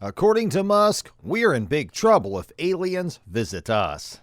According to Musk, we're in big trouble if aliens visit us.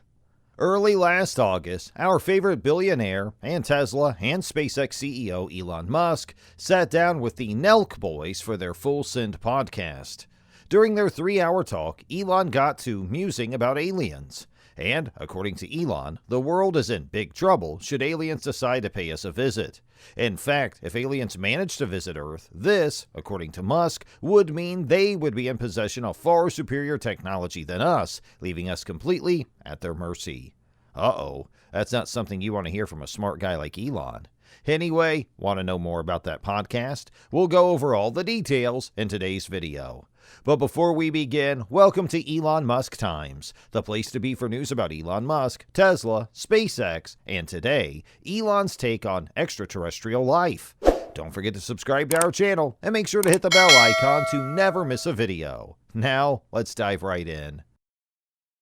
Early last August, our favorite billionaire and Tesla and SpaceX CEO Elon Musk sat down with the Nelk Boys for their Full Send podcast. During their 3-hour talk, Elon got to musing about aliens. And, according to Elon, the world is in big trouble should aliens decide to pay us a visit. In fact, if aliens manage to visit Earth, this, according to Musk, would mean they would be in possession of far superior technology than us, leaving us completely at their mercy. Uh-oh, that's not something you want to hear from a smart guy like Elon. Anyway, want to know more about that podcast? We'll go over all the details in today's video. But before we begin, welcome to Elon Musk Times, the place to be for news about Elon Musk, Tesla, SpaceX, and today, Elon's take on extraterrestrial life. Don't forget to subscribe to our channel and make sure to hit the bell icon to never miss a video. Now, let's dive right in.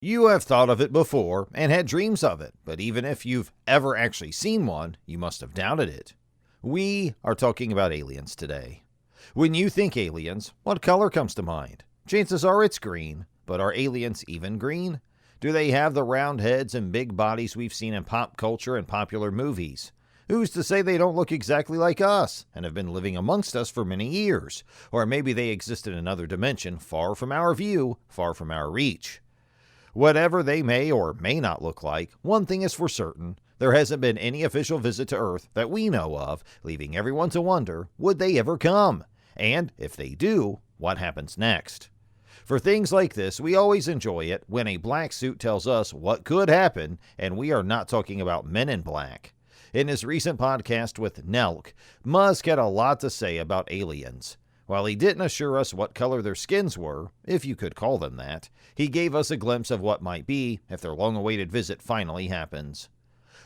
You have thought of it before and had dreams of it, but even if you've ever actually seen one, you must have doubted it. We are talking about aliens today. When you think aliens, what color comes to mind? Chances are it's green, but are aliens even green? Do they have the round heads and big bodies we've seen in pop culture and popular movies? Who's to say they don't look exactly like us and have been living amongst us for many years? Or maybe they exist in another dimension, far from our view, far from our reach. Whatever they may or may not look like, one thing is for certain. There hasn't been any official visit to Earth that we know of, leaving everyone to wonder, would they ever come? And if they do, what happens next? For things like this, we always enjoy it when a black suit tells us what could happen, and we are not talking about Men in Black. In his recent podcast with Nelk, Musk had a lot to say about aliens. While he didn't assure us what color their skins were, if you could call them that, he gave us a glimpse of what might be if their long-awaited visit finally happens.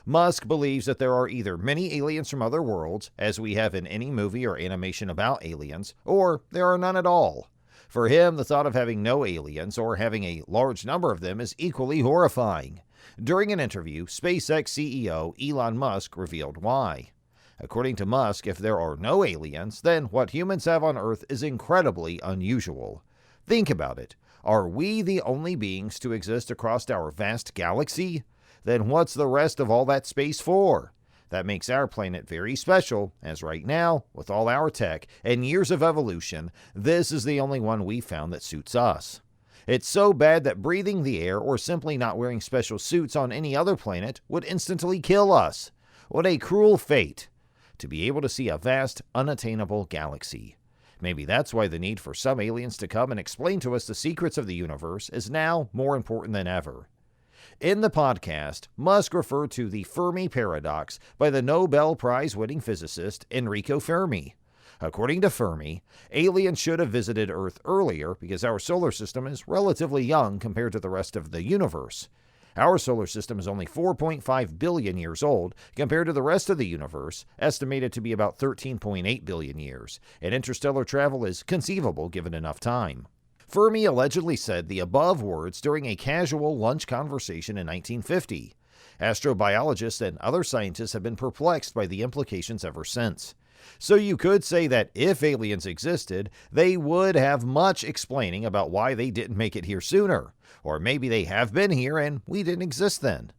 Musk believes that there are either many aliens from other worlds, as we have in any movie or animation about aliens, or there are none at all. For him, the thought of having no aliens or having a large number of them is equally horrifying. During an interview, SpaceX CEO Elon Musk revealed why. According to Musk, if there are no aliens, then what humans have on Earth is incredibly unusual. Think about it. Are we the only beings to exist across our vast galaxy? Then what's the rest of all that space for? That makes our planet very special, as right now, with all our tech and years of evolution, this is the only one we've found that suits us. It's so bad that breathing the air or simply not wearing special suits on any other planet would instantly kill us. What a cruel fate, to be able to see a vast, unattainable galaxy. Maybe that's why the need for some aliens to come and explain to us the secrets of the universe is now more important than ever. In the podcast, Musk referred to the Fermi paradox by the Nobel Prize-winning physicist Enrico Fermi. According to Fermi, aliens should have visited Earth earlier because our solar system is relatively young compared to the rest of the universe. Our solar system is only 4.5 billion years old compared to the rest of the universe, estimated to be about 13.8 billion years, and interstellar travel is conceivable given enough time. Fermi allegedly said the above words during a casual lunch conversation in 1950. Astrobiologists and other scientists have been perplexed by the implications ever since. So you could say that if aliens existed, they would have much explaining about why they didn't make it here sooner. Or maybe they have been here and we didn't exist then.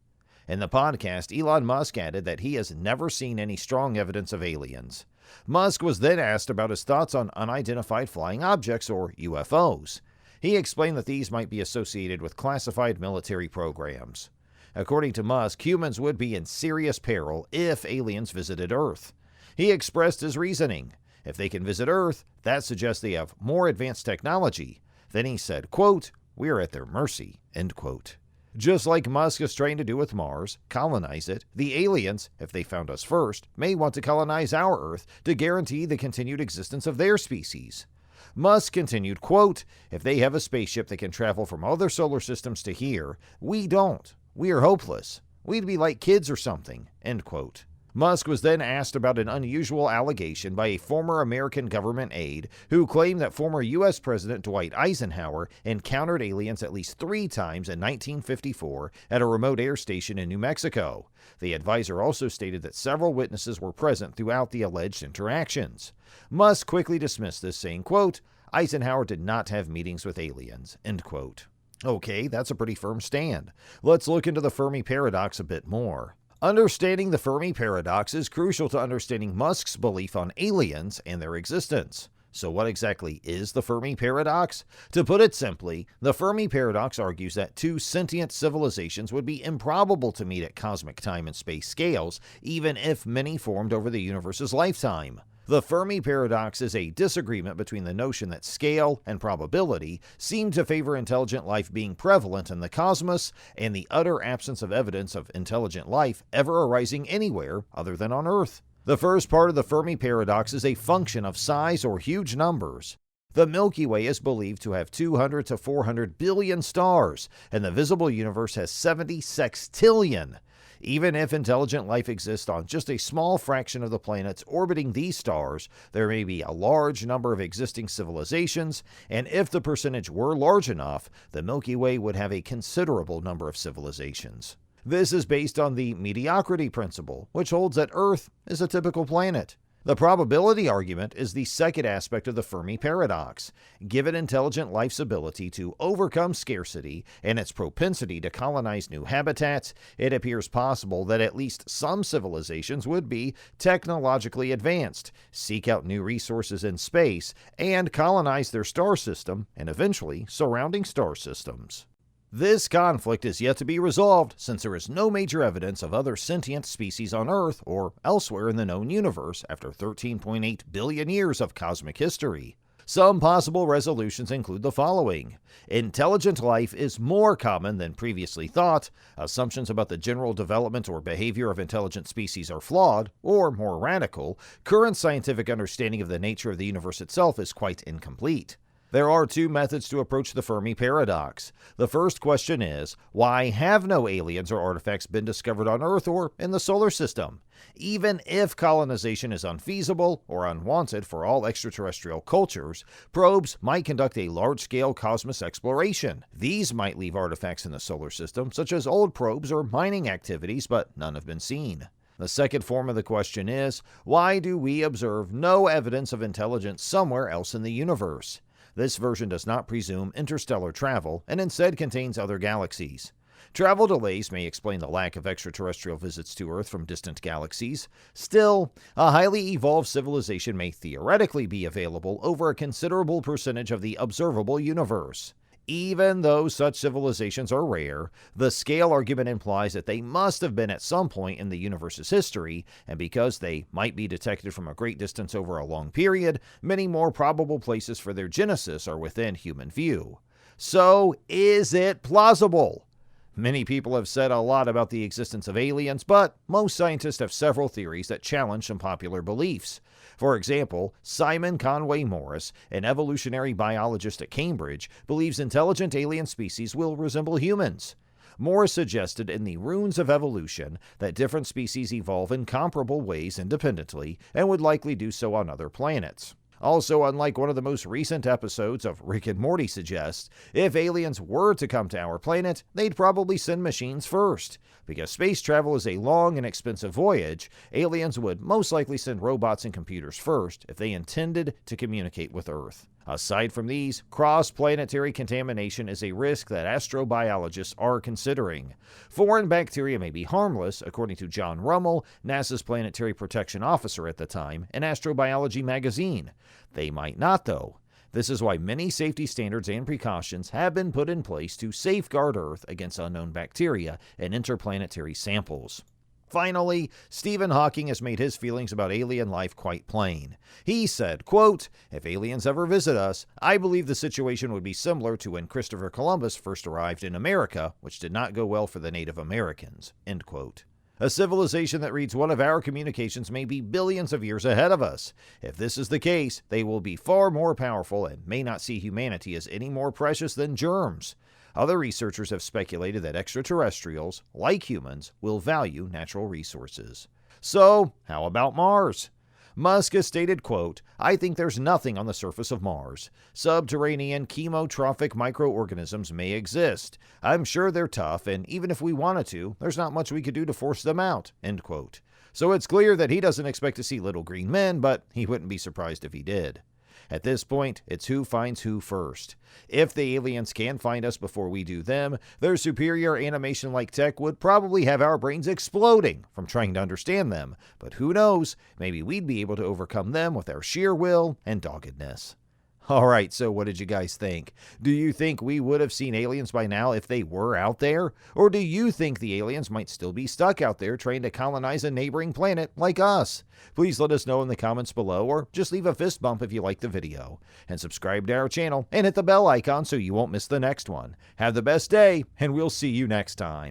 In the podcast, Elon Musk added that he has never seen any strong evidence of aliens. Musk was then asked about his thoughts on unidentified flying objects, or UFOs. He explained that these might be associated with classified military programs. According to Musk, humans would be in serious peril if aliens visited Earth. He expressed his reasoning. If they can visit Earth, that suggests they have more advanced technology. Then he said, quote, "We're at their mercy," end quote. Just like Musk is trying to do with Mars, colonize it, the aliens, if they found us first, may want to colonize our Earth to guarantee the continued existence of their species. Musk continued, quote, "If they have a spaceship that can travel from other solar systems to here, we don't. We are hopeless. We'd be like kids or something," end quote. Musk was then asked about an unusual allegation by a former American government aide who claimed that former U.S. President Dwight Eisenhower encountered aliens at least 3 times in 1954 at a remote air station in New Mexico. The advisor also stated that several witnesses were present throughout the alleged interactions. Musk quickly dismissed this, saying, quote, Eisenhower did not have meetings with aliens, end quote. Okay, that's a pretty firm stand. Let's look into the Fermi paradox a bit more. Understanding the Fermi paradox is crucial to understanding Musk's belief on aliens and their existence. So what exactly is the Fermi paradox? To put it simply, the Fermi paradox argues that two sentient civilizations would be improbable to meet at cosmic time and space scales, even if many formed over the universe's lifetime. The Fermi paradox is a disagreement between the notion that scale and probability seem to favor intelligent life being prevalent in the cosmos and the utter absence of evidence of intelligent life ever arising anywhere other than on Earth. The first part of the Fermi paradox is a function of size or huge numbers. The Milky Way is believed to have 200 to 400 billion stars, and the visible universe has 70 sextillion. Even if intelligent life exists on just a small fraction of the planets orbiting these stars, there may be a large number of existing civilizations, and if the percentage were large enough, the Milky Way would have a considerable number of civilizations. This is based on the mediocrity principle, which holds that Earth is a typical planet. The probability argument is the second aspect of the Fermi paradox. Given intelligent life's ability to overcome scarcity and its propensity to colonize new habitats, it appears possible that at least some civilizations would be technologically advanced, seek out new resources in space, and colonize their star system and eventually surrounding star systems. This conflict is yet to be resolved since there is no major evidence of other sentient species on Earth or elsewhere in the known universe after 13.8 billion years of cosmic history. Some possible resolutions include the following. Intelligent life is more common than previously thought, assumptions about the general development or behavior of intelligent species are flawed, or more radical, current scientific understanding of the nature of the universe itself is quite incomplete. There are two methods to approach the Fermi paradox. The first question is, why have no aliens or artifacts been discovered on Earth or in the solar system? Even if colonization is unfeasible or unwanted for all extraterrestrial cultures, probes might conduct a large-scale cosmos exploration. These might leave artifacts in the solar system, such as old probes or mining activities, but none have been seen. The second form of the question is, why do we observe no evidence of intelligence somewhere else in the universe? This version does not presume interstellar travel and instead contains other galaxies. Travel delays may explain the lack of extraterrestrial visits to Earth from distant galaxies. Still, a highly evolved civilization may theoretically be available over a considerable percentage of the observable universe. Even though such civilizations are rare, the scale argument implies that they must have been at some point in the universe's history, and because they might be detected from a great distance over a long period, many more probable places for their genesis are within human view. So, is it plausible? Many people have said a lot about the existence of aliens, but most scientists have several theories that challenge some popular beliefs. For example, Simon Conway Morris, an evolutionary biologist at Cambridge, believes intelligent alien species will resemble humans. Morris suggested in the Runes of Evolution that different species evolve in comparable ways independently and would likely do so on other planets. Also, unlike one of the most recent episodes of Rick and Morty suggests, if aliens were to come to our planet, they'd probably send machines first. Because space travel is a long and expensive voyage, aliens would most likely send robots and computers first if they intended to communicate with Earth. Aside from these, cross-planetary contamination is a risk that astrobiologists are considering. Foreign bacteria may be harmless, according to John Rummel, NASA's planetary protection officer at the time, in Astrobiology magazine. They might not, though. This is why many safety standards and precautions have been put in place to safeguard Earth against unknown bacteria and interplanetary samples. Finally, Stephen Hawking has made his feelings about alien life quite plain. He said, quote, "If aliens ever visit us, I believe the situation would be similar to when Christopher Columbus first arrived in America, which did not go well for the Native Americans." End quote. A civilization that reads one of our communications may be billions of years ahead of us. If this is the case, they will be far more powerful and may not see humanity as any more precious than germs. Other researchers have speculated that extraterrestrials, like humans, will value natural resources. So, how about Mars? Musk has stated, quote, "I think there's nothing on the surface of Mars. Subterranean chemotrophic microorganisms may exist. I'm sure they're tough, and even if we wanted to, there's not much we could do to force them out." End quote. So it's clear that he doesn't expect to see little green men, but he wouldn't be surprised if he did. At this point, it's who finds who first. If the aliens can find us before we do them, their superior animation-like tech would probably have our brains exploding from trying to understand them. But who knows, maybe we'd be able to overcome them with our sheer will and doggedness. Alright, so what did you guys think? Do you think we would have seen aliens by now if they were out there? Or do you think the aliens might still be stuck out there trying to colonize a neighboring planet like us? Please let us know in the comments below, or just leave a fist bump if you like the video. And subscribe to our channel and hit the bell icon so you won't miss the next one. Have the best day, and we'll see you next time.